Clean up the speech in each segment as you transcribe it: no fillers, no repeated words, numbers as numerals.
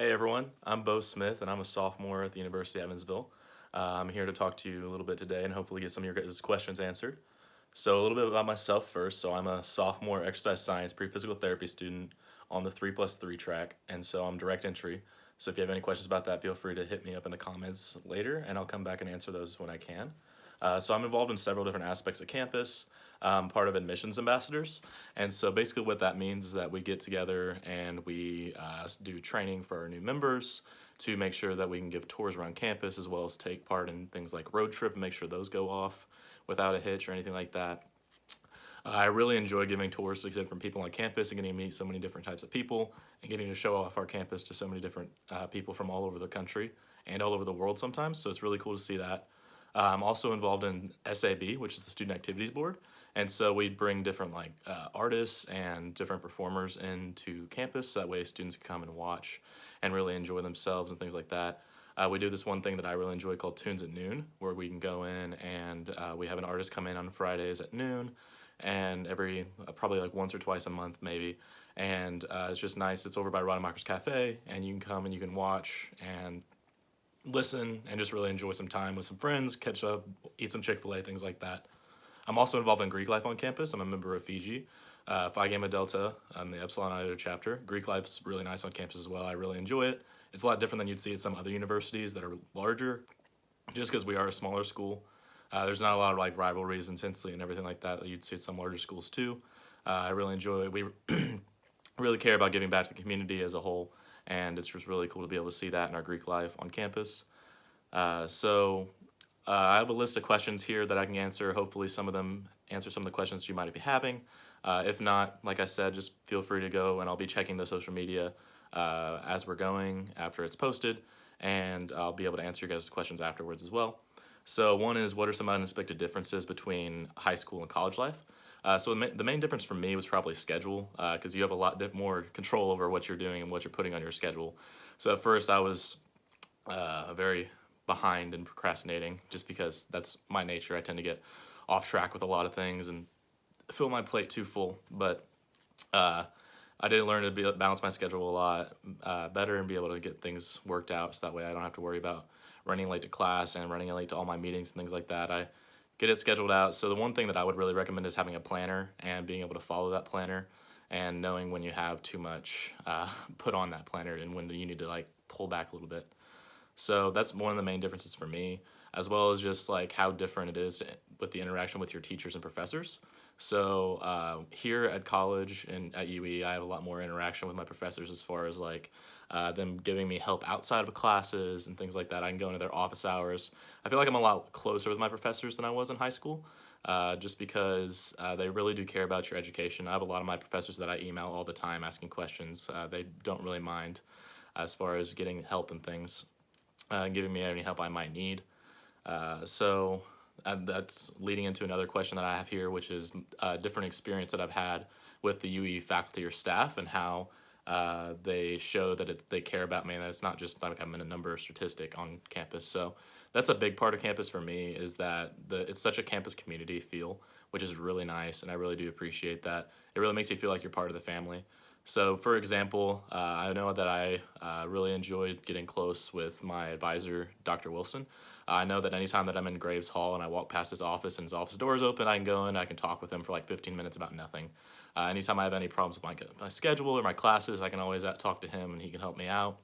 Hey everyone, I'm Bo Smith and I'm a sophomore at the University of Evansville. I'm here to talk to you a little bit today and hopefully get some of your guys' questions answered. So a little bit about myself first. So I'm a sophomore exercise science pre-physical therapy student on the 3+3 track, and so I'm direct entry. So if you have any questions about that, feel free to hit me up in the comments later and I'll come back and answer those when I can. So I'm involved in several different aspects of campus. Part of admissions ambassadors, and so basically what that means is that we get together and we do training for our new members to make sure that we can give tours around campus as well as take part in things like road trip and make sure those go off without a hitch or anything like that. I really enjoy giving tours to different people on campus and getting to meet so many different types of people and getting to show off our campus to so many different people from all over the country and all over the world sometimes. So it's really cool to see that. I'm also involved in SAB, which is the Student Activities Board. And so we bring different artists and different performers into campus. That way students can come and watch and really enjoy themselves and things like that. We do this one thing that I really enjoy called Tunes at Noon, where we can go in and we have an artist come in on Fridays at noon and every probably like once or twice a month maybe, and it's just nice. It's over by Rademacher's Cafe and you can come and you can watch and listen and just really enjoy some time with some friends, catch up, eat some Chick-fil-A, things like that. I'm also involved in Greek life on campus. I'm a member of Fiji, Phi Gamma Delta on the Epsilon Iota chapter. Greek life's really nice on campus as well. I really enjoy it. It's a lot different than you'd see at some other universities that are larger, just because we are a smaller school. There's not a lot of like rivalries intensely and everything like that that you'd see at some larger schools too. I really enjoy it. We really care about giving back to the community as a whole, and it's just really cool to be able to see that in our Greek life on campus. I have a list of questions here that I can answer. Hopefully some of them answer some of the questions you might be having. If not, like I said, just feel free to go and I'll be checking the social media as we're going after it's posted, and I'll be able to answer your guys' questions afterwards as well. So one is, what are some unexpected differences between high school and college life? So the main difference for me was probably schedule, because you have a lot more control over what you're doing and what you're putting on your schedule. So at first I was very behind and procrastinating just because that's my nature. I tend to get off track with a lot of things and fill my plate too full. But I did learn to balance my schedule a lot better and be able to get things worked out so that way I don't have to worry about running late to class and running late to all my meetings and things like that. I get it scheduled out. So the one thing that I would really recommend is having a planner and being able to follow that planner and knowing when you have too much put on that planner and when you need to like pull back a little bit. So that's one of the main differences for me, as well as just like how different it is with the interaction with your teachers and professors. So here at college and at UE, I have a lot more interaction with my professors as far as like them giving me help outside of classes and things like that. I can go into their office hours. I feel like I'm a lot closer with my professors than I was in high school, just because they really do care about your education. I have a lot of my professors that I email all the time asking questions. They don't really mind as far as getting help and things, and giving me any help I might need. That's leading into another question that I have here, which is a different experience that I've had with the UE faculty or staff and how they show that they care about me and that it's not just like I'm in a number statistic on campus. So that's a big part of campus for me, is that it's such a campus community feel, which is really nice, and I really do appreciate that. It really makes you feel like you're part of the family. So for example, I know that I really enjoyed getting close with my advisor, Dr. Wilson. I know that anytime that I'm in Graves Hall and I walk past his office and his office door is open, I can go in, I can talk with him for like 15 minutes about nothing. Anytime I have any problems with my schedule or my classes, I can always talk to him and he can help me out,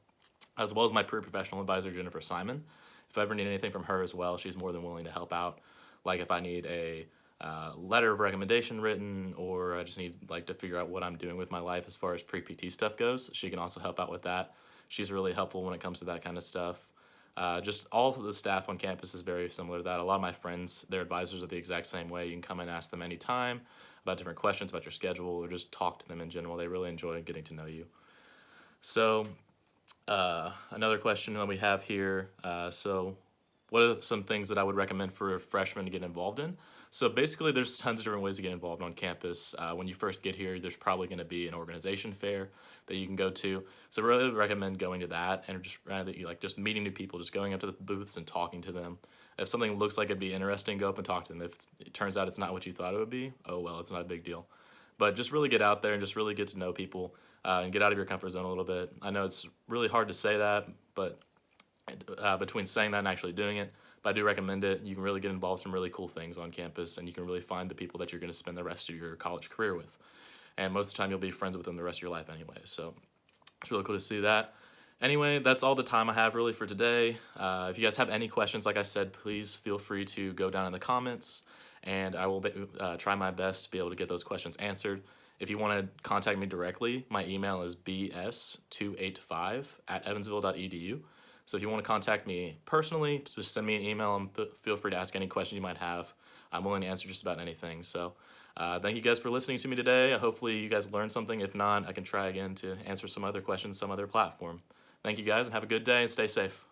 as well as my pre-professional advisor, Jennifer Simon. If I ever need anything from her as well, she's more than willing to help out. Like if I need a letter of recommendation written, or I just need like to figure out what I'm doing with my life as far as pre-PT stuff goes, she can also help out with that. She's really helpful when it comes to that kind of stuff. Just all of the staff on campus is very similar to that. A lot of my friends, their advisors are the exact same way. You can come and ask them anytime about different questions about your schedule, or just talk to them in general. They really enjoy getting to know you. So another question that we have here, so what are some things that I would recommend for freshmen to get involved in? So basically there's tons of different ways to get involved on campus. When you first get here, there's probably going to be an organization fair that you can go to. So I really recommend going to that and just rather you like just meeting new people, just going up to the booths and talking to them. If something looks like it'd be interesting, go up and talk to them. If it turns out it's not what you thought it would be, oh well, it's not a big deal. But just really get out there and just really get to know people. and get out of your comfort zone a little bit. I know it's really hard to say that, but between saying that and actually doing it, but I do recommend it. You can really get involved in some really cool things on campus, and you can really find the people that you're going to spend the rest of your college career with. And most of the time, you'll be friends with them the rest of your life anyway. So it's really cool to see that. Anyway, that's all the time I have really for today. If you guys have any questions, like I said, please feel free to go down in the comments, and I will try my best to be able to get those questions answered. If you want to contact me directly, my email is bs285@evansville.edu. So if you want to contact me personally, just send me an email and feel free to ask any questions you might have. I'm willing to answer just about anything. So thank you guys for listening to me today. Hopefully you guys learned something. If not, I can try again to answer some other questions, some other platform. Thank you guys, and have a good day and stay safe.